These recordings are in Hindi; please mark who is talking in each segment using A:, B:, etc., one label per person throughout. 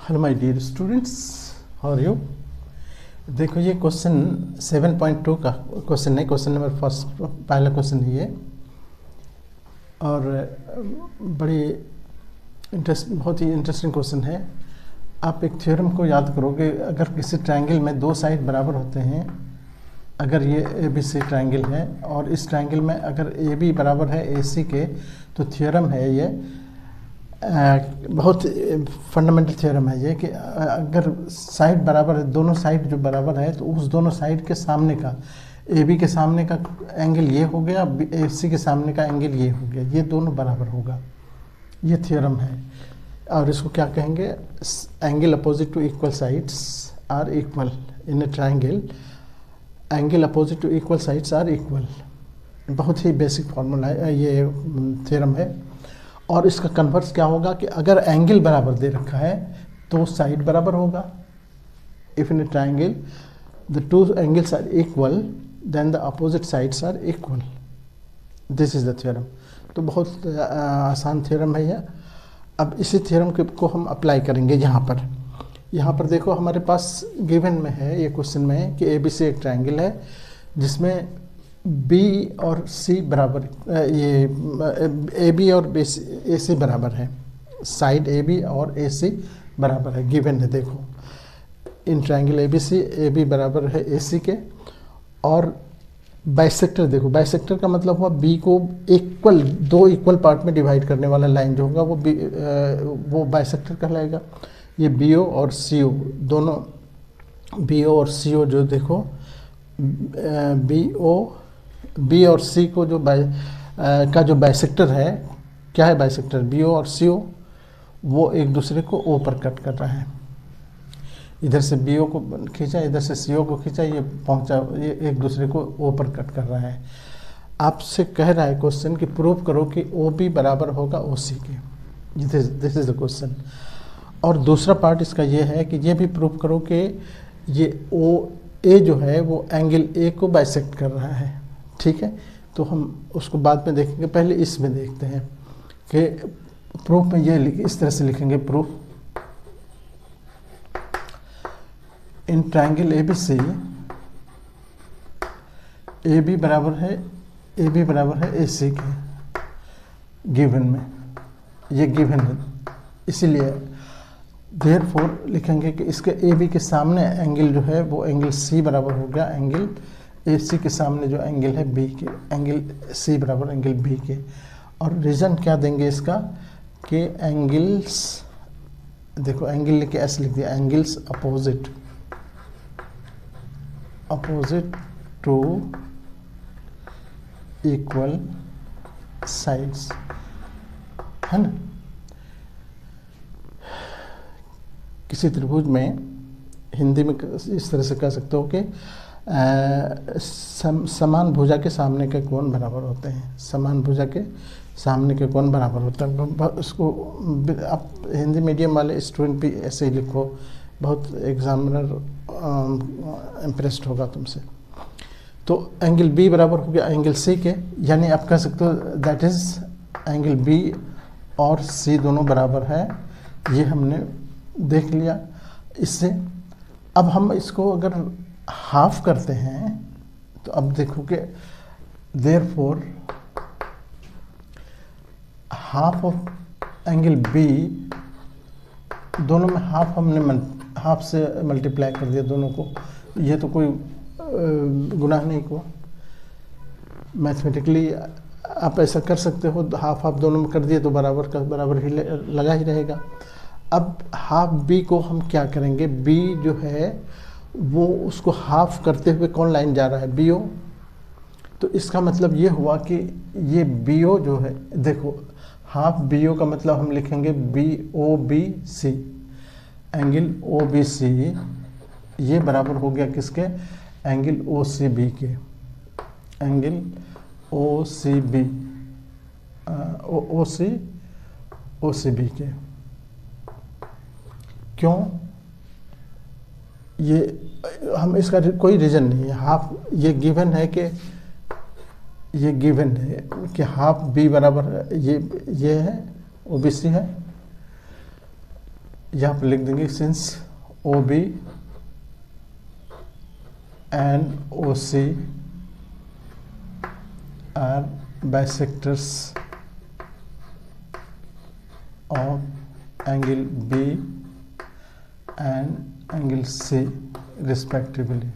A: Hello my dear students, how are you. देखो ये क्वेश्चन 7.2 का क्वेश्चन है, क्वेश्चन नंबर फर्स्ट, पहला क्वेश्चन ही है और बहुत ही इंटरेस्टिंग क्वेश्चन है। आप एक थ्योरम को याद करोगे, अगर किसी ट्रायंगल में दो साइड बराबर होते हैं, अगर ये ए बी सी ट्रायंगल है और इस ट्रायंगल में अगर ए बी बराबर है ए सी के, तो थ्योरम है ये बहुत फंडामेंटल थ्योरम है ये कि अगर साइड बराबर है, दोनों साइड जो बराबर है, तो उस दोनों साइड के सामने का ए बी के सामने का एंगल ये हो गया, ए सी के सामने का एंगल ये हो गया, ये दोनों बराबर होगा। ये थ्योरम है और इसको क्या कहेंगे, angle opposite to equal sides are equal in a triangle, angle opposite to equal sides are equal. बहुत ही बेसिक फार्मूला है ये, थ्योरम है। और इसका कन्वर्स क्या होगा कि अगर एंगल बराबर दे रखा है तो साइड बराबर होगा। If in a triangle the two angles are equal then the opposite sides are equal. This is the theorem. तो बहुत आसान थ्योरम है यह। अब इसी थ्योरम को हम अप्लाई करेंगे यहाँ पर देखो हमारे पास गिवन में है ये क्वेश्चन में कि ए बी सी एक ट्रायंगल है जिसमें बी और सी बराबर, ये ए बी और ए सी बराबर है, साइड ए बी और ए सी बराबर है, गिवन है। देखो इन ट्रायंगल ए बी बराबर है ए सी के। और बाइसेक्टर, देखो बाइसेक्टर का मतलब हुआ बी को दो इक्वल पार्ट में डिवाइड करने वाला लाइन जो होगा वो बाइसेक्टर कहलाएगा। ये बी ओ और सी ओ दोनों, बी ओ और सी ओ जो देखो बी और सी को जो का जो बाइसेक्टर है, क्या है बाइसेक्टर, बी ओ और सी ओ, वो एक दूसरे को ओ पर कट कर रहा है। इधर से बी ओ को खींचा, इधर से सी ओ को खींचा, ये एक दूसरे को ओ पर कट कर रहा है। आपसे कह रहा है क्वेश्चन कि प्रूव करो कि ओ बी बराबर होगा ओ सी के। This is the question. और दूसरा पार्ट इसका ये है कि ये भी प्रूव करो कि ये ओ ए जो है वो एंगल ए को बाइसेक्ट कर रहा है। ठीक है, तो हम उसको बाद में देखेंगे, पहले इसमें देखते हैं कि प्रूफ में ये इस तरह से लिखेंगे, proof in triangle A B C A B बराबर है ए सी के, गिवन में ये गिवन है, इसीलिए देयरफॉर लिखेंगे कि इसके ए बी के सामने एंगल जो है वो एंगल सी बराबर हो गया एंगल ए सी के सामने जो एंगल है बी के, एंगल सी बराबर एंगल बी के। और रीजन क्या देंगे इसका कि एंगल्स, देखो एंगल लिख के ऐसे लिख दिया, angles opposite to equal sides, है ना। किसी त्रिभुज में हिंदी में इस तरह से कह सकते हो कि समान भुजा के सामने के कोण बराबर होते हैं, समान भुजा के सामने के कोण बराबर होते हैं। उसको आप हिंदी मीडियम वाले स्टूडेंट भी ऐसे ही लिखो, बहुत एग्जामिनर इम्प्रेस्ड होगा तुमसे। तो एंगल बी बराबर हो गया एंगल सी के, यानी आप कह सकते हो दैट इज एंगल बी और सी दोनों बराबर है। ये हमने देख लिया इससे। अब हम इसको अगर हाफ करते हैं तो अब देखो कि therefore half of angle B, दोनों में हाफ हमने हाफ से मल्टीप्लाई कर दिया दोनों को, ये तो कोई गुनाह नहीं को, मैथमेटिकली आप ऐसा कर सकते हो, हाफ दोनों में कर दिए तो बराबर का बराबर ही लगा ही रहेगा। अब हाफ बी को हम क्या करेंगे, बी जो है वो उसको हाफ करते हुए कौन लाइन जा रहा है, बी ओ। तो इसका मतलब ये हुआ कि ये बी ओ जो है, देखो हाफ बी ओ का मतलब हम लिखेंगे B O B C, angle O B C ये बराबर हो गया किसके, एंगल ओ सी बी के, angle O C B O C B के। क्यों, ये हम इसका कोई रीज़न नहीं है, हाफ ये गिवन है कि हाफ बी बराबर ये है ओ बी सी है, यहाँ पर लिख देंगे since O B and O C are bisectors of angle B and angle C respectively.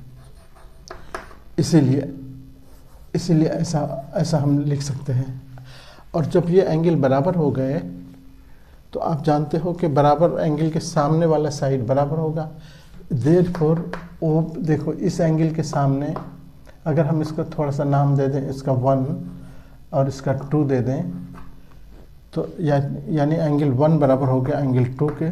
A: इसीलिए ऐसा हम लिख सकते हैं। और जब ये एंगल बराबर हो गए तो आप जानते हो कि बराबर एंगल के सामने वाला साइड बराबर होगा। देयरफॉर ओ देखो इस एंगल के सामने अगर हम इसका थोड़ा सा नाम दे दें, इसका 1 और इसका 2 दे दें, तो यानी एंगल 1 बराबर हो गया एंगल 2 के।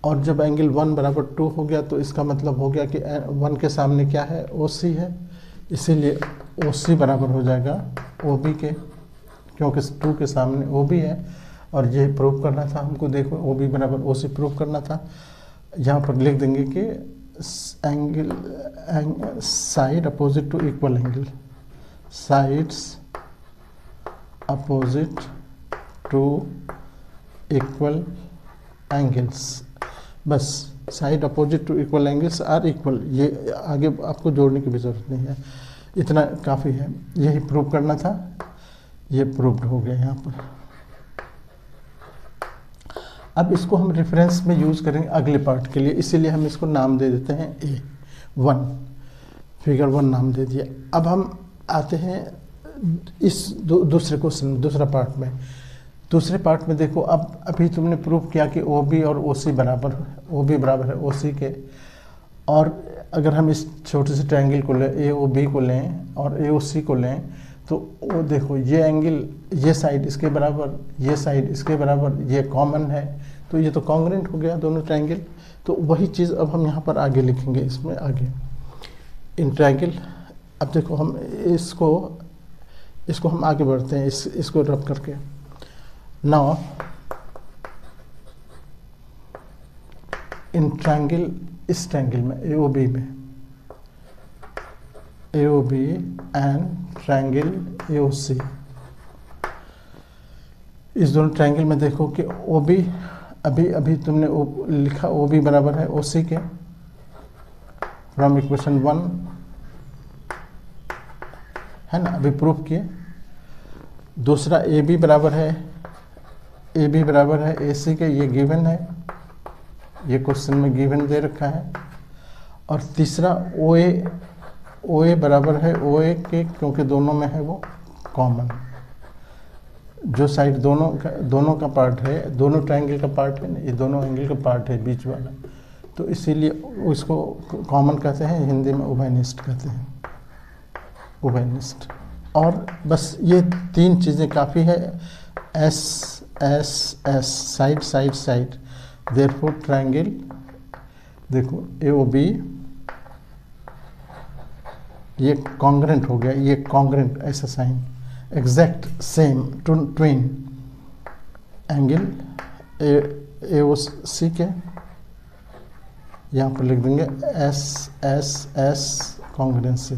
A: और जब एंगल 1 बराबर 2 हो गया तो इसका मतलब हो गया कि 1 के सामने क्या है, OC है, इसीलिए OC बराबर हो जाएगा OB के, क्योंकि 2 के सामने OB है। और ये प्रूव करना था हमको, देखो OB बराबर OC प्रूव करना था। यहाँ पर लिख देंगे कि angle side opposite to equal angle, sides opposite to equal angles. बस side opposite to equal angles are equal, ये आगे आपको जोड़ने की भी ज़रूरत नहीं है, इतना काफ़ी है। यही प्रूव करना था, ये प्रूव्ड हो गया यहाँ पर। अब इसको हम रेफरेंस में यूज़ करेंगे अगले पार्ट के लिए, इसीलिए हम इसको नाम दे देते हैं A1, फिगर 1 नाम दे दिया। अब हम आते हैं इस दूसरे क्वेश्चन, दूसरा पार्ट में। दूसरे पार्ट में देखो, अब अभी तुमने प्रूव किया कि OB और OC बराबर, OB बराबर है OC के। और अगर हम इस छोटे से ट्रायंगल को लें, AOB को लें और AOC को लें, तो वो देखो ये एंगल, ये साइड इसके बराबर, ये साइड इसके बराबर, ये कॉमन है, तो ये तो कॉन्ग्रुएंट हो गया दोनों ट्रायंगल। तो वही चीज़ अब हम यहाँ पर आगे लिखेंगे, इसमें आगे इन ट्रायंगल। अब देखो हम इसको हम आगे बढ़ते हैं, इसको रब करके। नाउ इन ट्रायंगल, इस ट्रायंगल में AOB में, AOB एंड ट्रायंगल AOC, इस दोनों ट्रायंगल में देखो कि OB, अभी तुमने लिखा OB बराबर है OC के फ्रॉम इक्वेशन 1, है ना, अभी प्रूफ किए। दूसरा AB बराबर है AC के, ये गिवन है, ये क्वेश्चन में गिवन दे रखा है। और तीसरा OA बराबर है OA के, क्योंकि दोनों में है वो कॉमन, जो साइड दोनों का पार्ट है, दोनों ट्रायंगल का पार्ट है ना, ये दोनों एंगल का पार्ट है बीच वाला, तो इसीलिए उसको कॉमन कहते हैं, हिंदी में उभयनिष्ठ कहते हैं, उभयनिष्ठ। और बस ये 3 चीज़ें काफ़ी है, S साइड, देयरफॉर ट्रायंगल देखो AOB ये कॉन्ग्रुएंट हो गया, ये कॉन्ग्रुएंट ऐसा sign, exact same twin angle AOC के, यहाँ पर लिख देंगे S कॉन्ग्रुएंसी।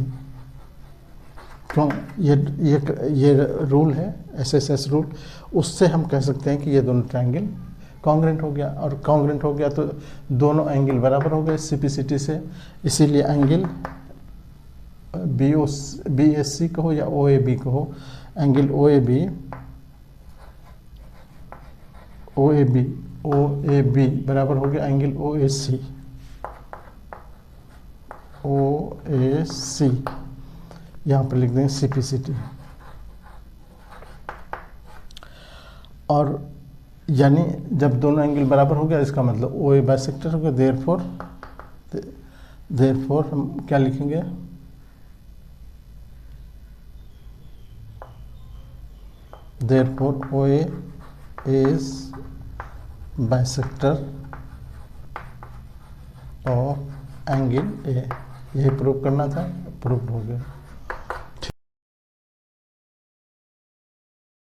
A: क्यों, ये रूल है SSS रूल, उससे हम कह सकते हैं कि ये दोनों ट्रायंगल कॉन्ग्रुएंट हो गया। और कॉन्ग्रुएंट हो गया तो दोनों एंगल बराबर हो गए CPCT से, इसीलिए एंगल BAC कहो या OAB कहो, एंगल OAB बराबर हो गया एंगल OAC, यहाँ पर लिख देंगे CPCT। और यानी जब दोनों एंगल बराबर हो गया, इसका मतलब OA बाइसेक्टर हो गया, देयरफॉर हम क्या लिखेंगे, therefore OA is bisector of angle A, यही प्रूव करना था, प्रूव हो गया।